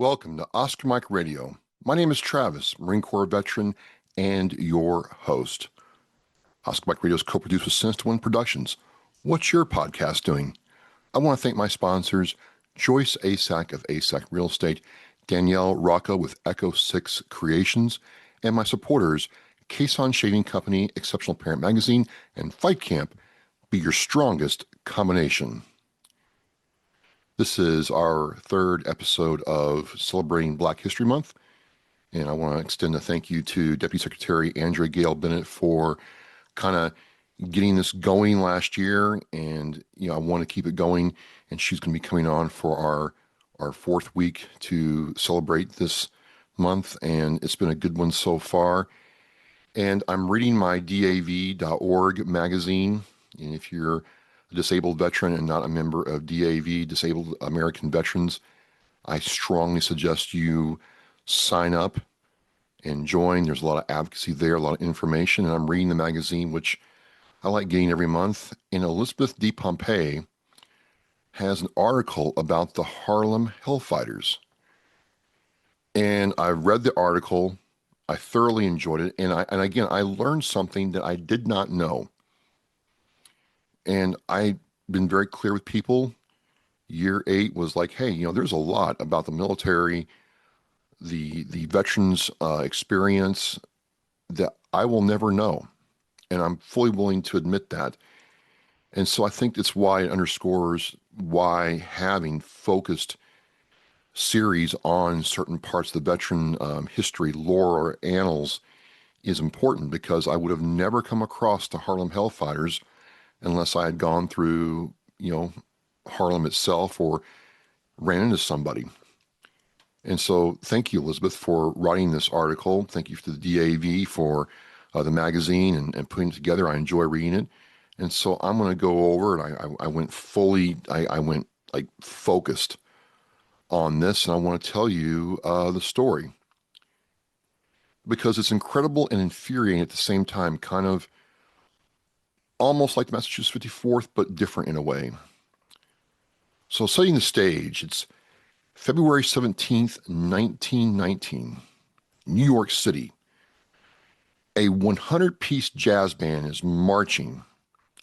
Welcome to Oscar Mike Radio. My name is Travis, Marine Corps veteran and your host. Oscar Mike Radio is co-produced with Since to Win Productions. What's your podcast doing? I want to thank my sponsors, Joyce Asack of Asack Real Estate, Danielle Rocco with Echo 6 Creations, and my supporters, Cason Shaving Company, Exceptional Parent Magazine, and Fight Camp. Be your strongest combination. This is our third episode of celebrating Black History Month, and I want to extend a thank you to Deputy Secretary Andrea Gale Bennett for kind of getting this going last year, and I want to keep it going, and she's going to be coming on for our fourth week to celebrate this month, and it's been a good one so far. And I'm reading my DAV.org magazine, and if you're disabled veteran and not a member of DAV, Disabled American Veterans, I strongly suggest you sign up and join. There's a lot of advocacy there, a lot of information, and I'm reading the magazine, which I like getting every month. And Elizabeth De Pompei has an article about the Harlem Hellfighters. And I read the article. I thoroughly enjoyed it. And again, I learned something that I did not know. And I've been very clear with people. Year 8 was like, hey, there's a lot about the military, the veterans' experience that I will never know. And I'm fully willing to admit that. And so I think it's why it underscores why having focused series on certain parts of the veteran history, lore, or annals is important, because I would have never come across the Harlem Hellfighters unless I had gone through, Harlem itself or ran into somebody. And so thank you, Elizabeth, for writing this article. Thank you to the DAV for the magazine and putting it together. I enjoy reading it. And so I'm going to go over it. I went like focused on this, and I want to tell you the story, because it's incredible and infuriating at the same time, kind of almost like the Massachusetts 54th, but different in a way. So setting the stage, it's February 17th, 1919, New York City. A 100-piece jazz band is marching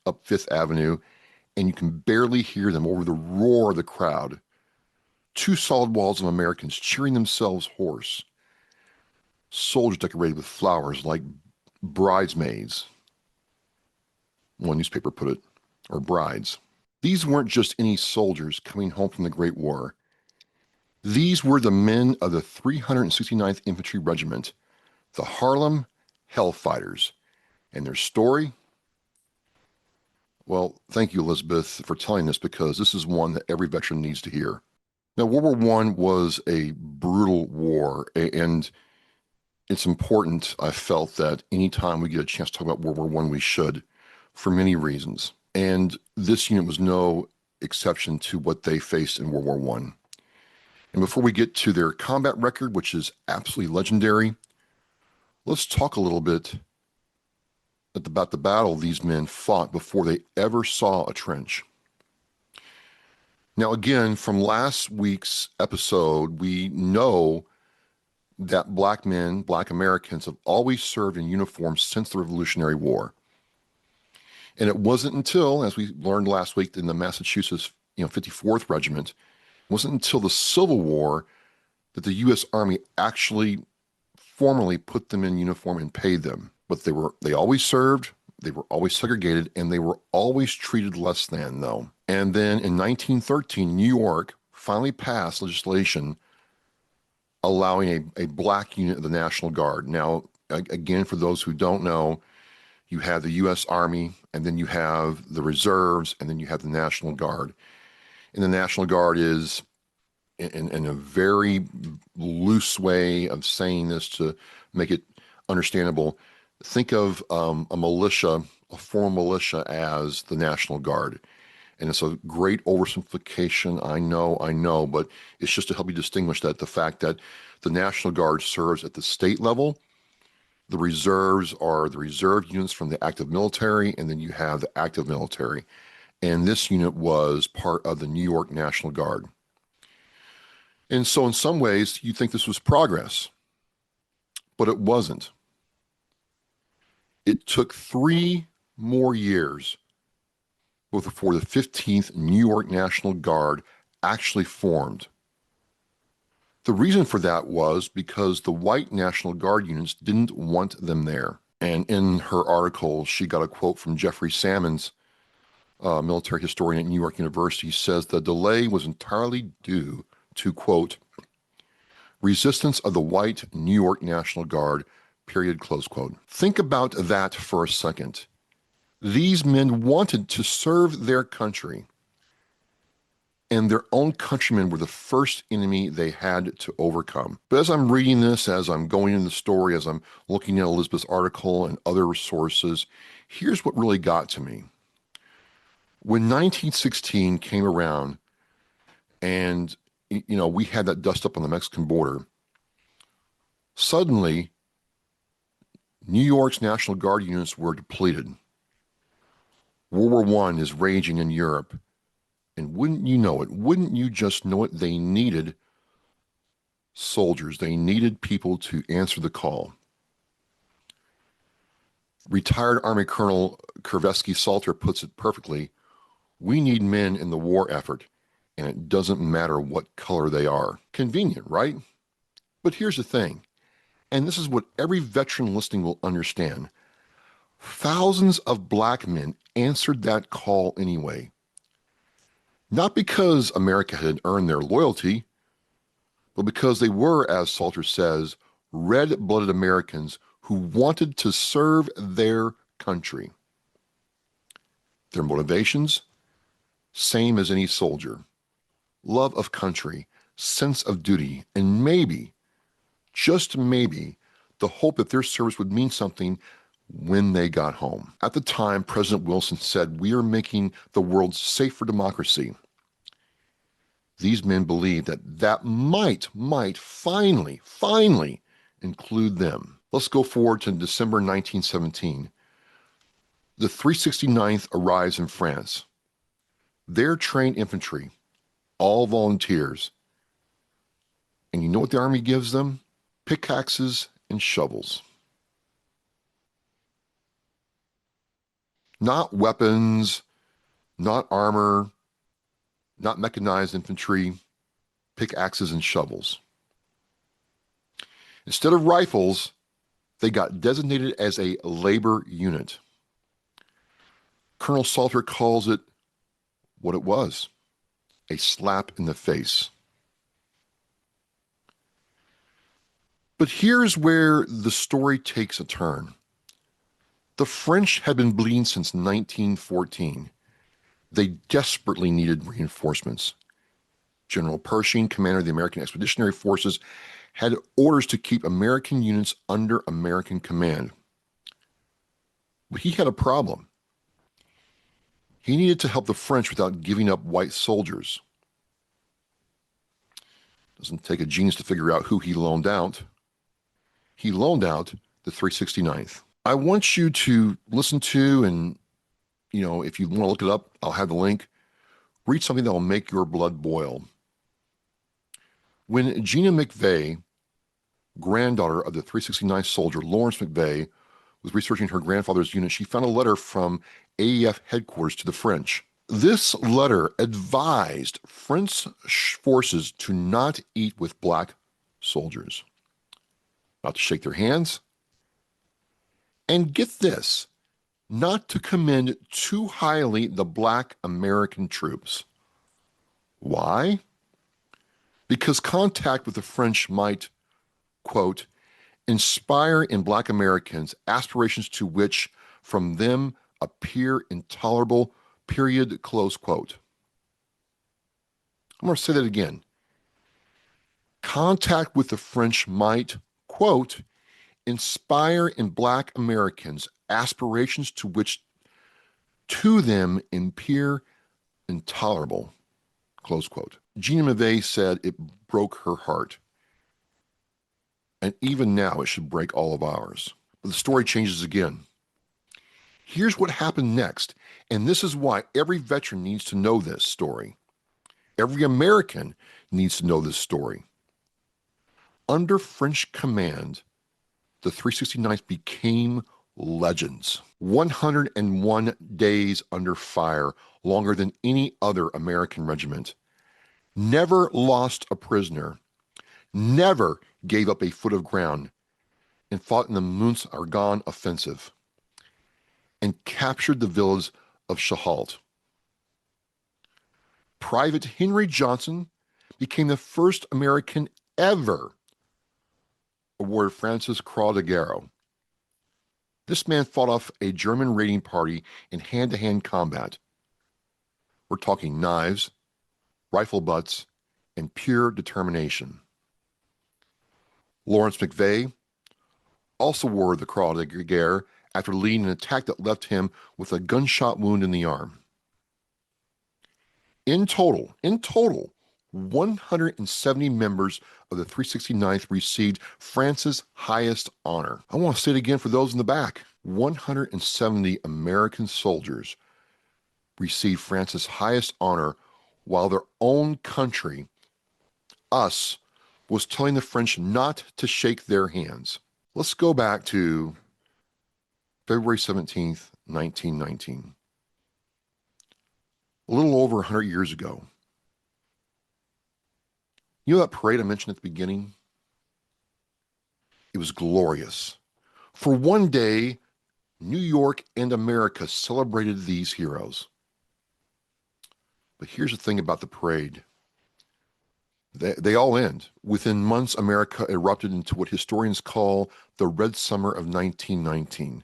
up Fifth Avenue, and you can barely hear them over the roar of the crowd. Two solid walls of Americans cheering themselves hoarse. Soldiers decorated with flowers like bridesmaids, one newspaper put it, or brides. These weren't just any soldiers coming home from the Great War. These were the men of the 369th Infantry Regiment, the Harlem Hellfighters. And their story? Well, thank you, Elizabeth, for telling this, because this is one that every veteran needs to hear. Now, World War I was a brutal war, and it's important, I felt, that anytime we get a chance to talk about World War I, we should, for many reasons. And this unit was no exception to what they faced in World War I. And before we get to their combat record, which is absolutely legendary, let's talk a little bit about the battle these men fought before they ever saw a trench. Now, again, from last week's episode, we know that black men, black Americans, have always served in uniform since the Revolutionary War. And it wasn't until, as we learned last week in the Massachusetts 54th Regiment, it wasn't until the Civil War that the U.S. Army actually formally put them in uniform and paid them. But they always served, they were always segregated, and they were always treated less than, though. And then in 1913, New York finally passed legislation allowing a black unit of the National Guard. Now, again, for those who don't know, you have the U.S. Army, and then you have the reserves, and then you have the National Guard. And the National Guard is, in a very loose way of saying this to make it understandable, think of a militia, a formal militia, as the National Guard. And it's a great oversimplification, I know, but it's just to help you distinguish that the fact that the National Guard serves at the state level. The reserves are the reserve units from the active military, and then you have the active military. And this unit was part of the New York National Guard. And so in some ways, you think this was progress, but it wasn't. It took 3 more years before the 15th New York National Guard actually formed. The reason for that was because the white National Guard units didn't want them there. And in her article, she got a quote from Jeffrey Sammons, military historian at New York University. He says the delay was entirely due to, quote, resistance of the white New York National Guard, period, close quote. Think about that for a second. These men wanted to serve their country, and their own countrymen were the first enemy they had to overcome. But as I'm reading this, as I'm going into the story, as I'm looking at Elizabeth's article and other sources, here's what really got to me. When 1916 came around and, we had that dust up on the Mexican border, suddenly New York's National Guard units were depleted. World War I is raging in Europe. And wouldn't you know it, wouldn't you just know it, they needed soldiers. They needed people to answer the call. Retired Army Colonel Kervesky Salter puts it perfectly. We need men in the war effort, and it doesn't matter what color they are. Convenient, right? But here's the thing, and this is what every veteran listening will understand. Thousands of black men answered that call anyway. Not because America had earned their loyalty, but because they were, as Salter says, red-blooded Americans who wanted to serve their country. Their motivations, same as any soldier. Love of country, sense of duty, and maybe, just maybe, the hope that their service would mean something when they got home. At the time, President Wilson said, "We are making the world safe for democracy." These men believed that might finally include them. Let's go forward to December 1917. The 369th arrives in France. They're trained infantry, all volunteers. And you know what the Army gives them? Pickaxes and shovels. Not weapons, not armor, not mechanized infantry, pickaxes and shovels. Instead of rifles, they got designated as a labor unit. Colonel Salter calls it what it was, a slap in the face. But here's where the story takes a turn. The French had been bleeding since 1914. They desperately needed reinforcements. General Pershing, commander of the American Expeditionary Forces, had orders to keep American units under American command. But he had a problem. He needed to help the French without giving up white soldiers. Doesn't take a genius to figure out who he loaned out. He loaned out the 369th. I want you to listen to, and if you want to look it up, I'll have the link. Read something that will make your blood boil. When Gina McVeigh, granddaughter of the 369th soldier Lawrence McVeigh, was researching her grandfather's unit, she found a letter from AEF headquarters to the French. This letter advised French forces to not eat with black soldiers, not to shake their hands, and get this, not to commend too highly the black American troops. Why? Because contact with the French might, quote, inspire in black Americans aspirations to which from them appear intolerable, period, close quote. I'm going to say that again. Contact with the French might, quote, inspire in black Americans aspirations to which to them appear intolerable, close quote. Gina McVeigh said it broke her heart. And even now, it should break all of ours. But the story changes again. Here's what happened next, and this is why every veteran needs to know this story. Every American needs to know this story. Under French command, the 369th became legends. 101 days under fire, longer than any other American regiment. Never lost a prisoner. Never gave up a foot of ground, and fought in the Mons Argonne offensive and captured the village of Chahalt. Private Henry Johnson became the first American ever awarded Francis Croix de Guerre. This man fought off a German raiding party in hand-to-hand combat. We're talking knives, rifle butts, and pure determination. Lawrence McVeigh also wore the Croix de Guerre after leading an attack that left him with a gunshot wound in the arm. In total, 170 members of the 369th received France's highest honor. I want to say it again for those in the back. 170 American soldiers received France's highest honor while their own country, us, was telling the French not to shake their hands. Let's go back to February 17th, 1919. A little over 100 years ago. You know that parade I mentioned at the beginning? It was glorious. For one day, New York and America celebrated these heroes. But here's the thing about the parade. They all end. Within months, America erupted into what historians call the Red Summer of 1919.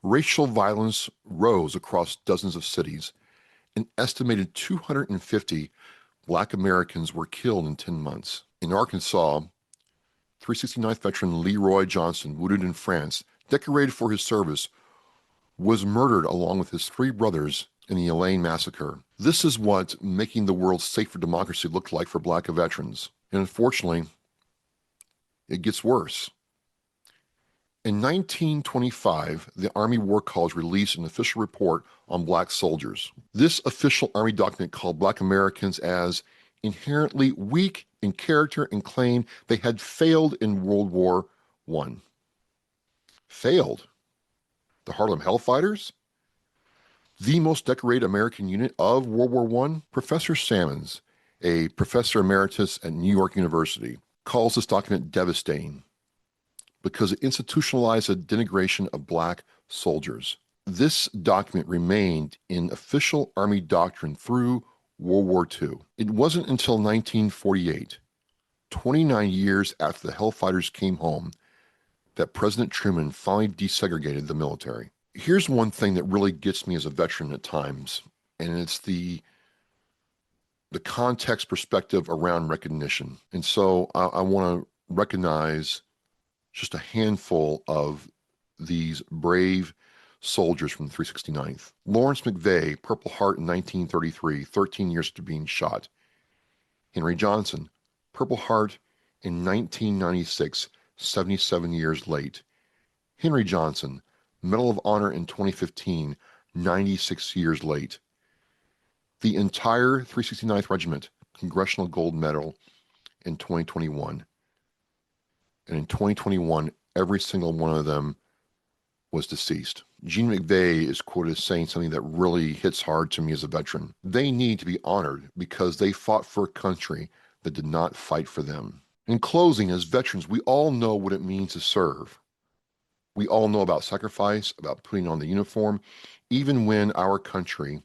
Racial violence rose across dozens of cities. An estimated 250 Black Americans were killed in 10 months. In Arkansas, 369th veteran Leroy Johnson, wounded in France, decorated for his service, was murdered along with his 3 brothers in the Elaine massacre. This is what making the world safe for democracy looked like for Black veterans. And unfortunately, it gets worse. In 1925, the Army War College released an official report on Black soldiers. This official Army document called Black Americans as inherently weak in character and claimed they had failed in World War I. Failed? The Harlem Hellfighters? The most decorated American unit of World War I? Professor Sammons, a professor emeritus at New York University, calls this document devastating because it institutionalized a denigration of Black soldiers. This document remained in official Army doctrine through World War II. It wasn't until 1948, 29 years after the Hellfighters came home, that President Truman finally desegregated the military. Here's one thing that really gets me as a veteran at times, and it's the context perspective around recognition. And so I want to recognize just a handful of these brave soldiers from the 369th. Lawrence McVeigh, Purple Heart in 1933, 13 years after being shot. Henry Johnson, Purple Heart in 1996, 77 years late. Henry Johnson, Medal of Honor in 2015, 96 years late. The entire 369th Regiment, Congressional Gold Medal in 2021. And in 2021, every single one of them was deceased. Gene McVeigh is quoted as saying something that really hits hard to me as a veteran. They need to be honored because they fought for a country that did not fight for them. In closing, as veterans, we all know what it means to serve. We all know about sacrifice, about putting on the uniform, even when our country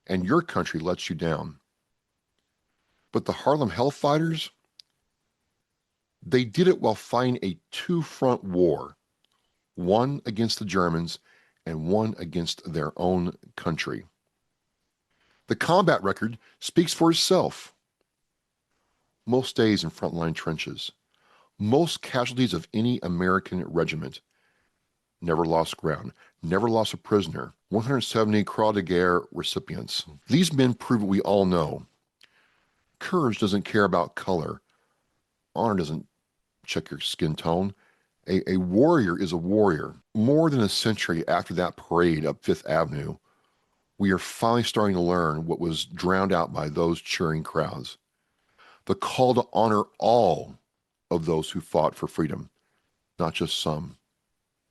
and your country lets you down. But the Harlem Hellfighters, they did it while fighting a two-front war, one against the Germans and one against their own country. The combat record speaks for itself. Most days in frontline trenches, most casualties of any American regiment, never lost ground, never lost a prisoner, 170 Croix de Guerre recipients. These men prove what we all know. Courage doesn't care about color. Honor doesn't check your skin tone. A warrior is a warrior. More than a century after that parade up Fifth Avenue, we are finally starting to learn what was drowned out by those cheering crowds. The call to honor all of those who fought for freedom, not just some,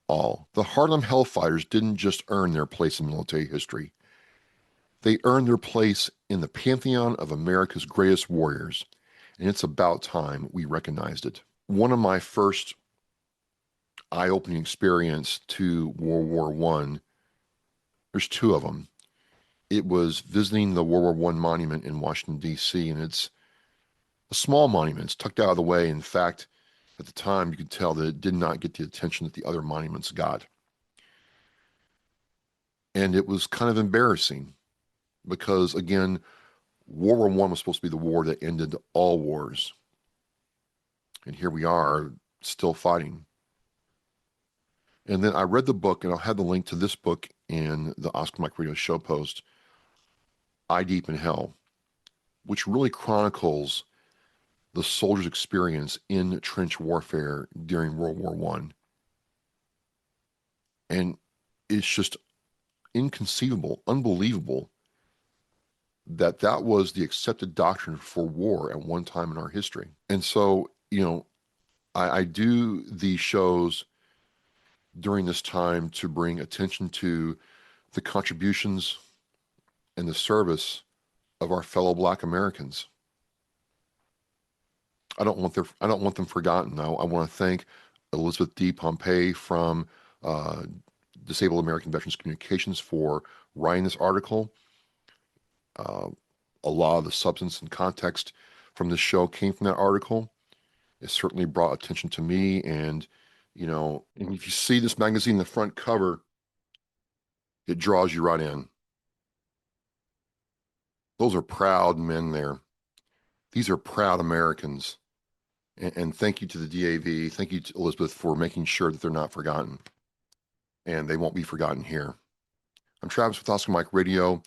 all. The Harlem Hellfighters didn't just earn their place in military history. They earned their place in the pantheon of America's greatest warriors, and it's about time we recognized it. One of my first eye-opening experience to World War I, there's two of them. It was visiting the World War I monument in Washington, D.C., and it's a small monument. It's tucked out of the way. In fact, at the time, you could tell that it did not get the attention that the other monuments got. And it was kind of embarrassing because, again, World War I was supposed to be the war that ended all wars. And here we are, still fighting. And then I read the book, and I'll have the link to this book in the Oscar Mike Radio show post, Eye Deep in Hell, which really chronicles the soldier's experience in trench warfare during World War I. And it's just inconceivable, unbelievable that that was the accepted doctrine for war at one time in our history. And so, I do these shows during this time to bring attention to the contributions and the service of our fellow Black Americans. I don't want them forgotten. I want to thank Elizabeth De Pompei from Disabled American Veterans Communications for writing this article. A lot of the substance and context from this show came from that article. It certainly brought attention to me, and and if you see this magazine, the front cover, it draws you right in. Those are proud men there. These are proud Americans. And thank you to the DAV. Thank you to Elizabeth for making sure that they're not forgotten. And they won't be forgotten here. I'm Travis with Oscar Mike Radio.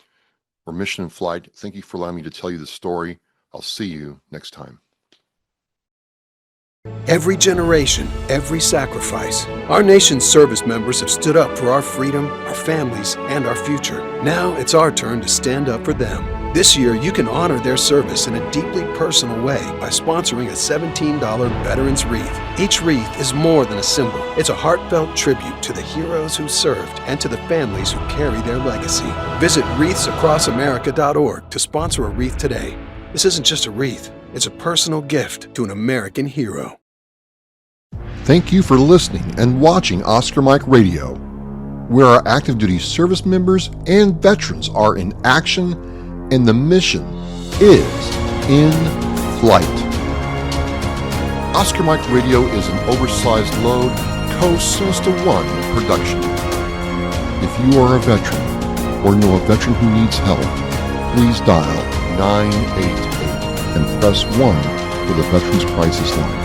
We're Mission in Flight. Thank you for allowing me to tell you the story. I'll see you next time. Every generation, every sacrifice. Our nation's service members have stood up for our freedom, our families, and our future. Now it's our turn to stand up for them. This year, you can honor their service in a deeply personal way by sponsoring a $17 Veterans Wreath. Each wreath is more than a symbol. It's a heartfelt tribute to the heroes who served and to the families who carry their legacy. Visit wreathsacrossamerica.org to sponsor a wreath today. This isn't just a wreath. It's a personal gift to an American hero. Thank you for listening and watching Oscar Mike Radio, where our active duty service members and veterans are in action and the mission is in flight. Oscar Mike Radio is an oversized load co-Sinister One production. If you are a veteran or know a veteran who needs help, please dial 988 and press 1 for the Veterans Crisis Line.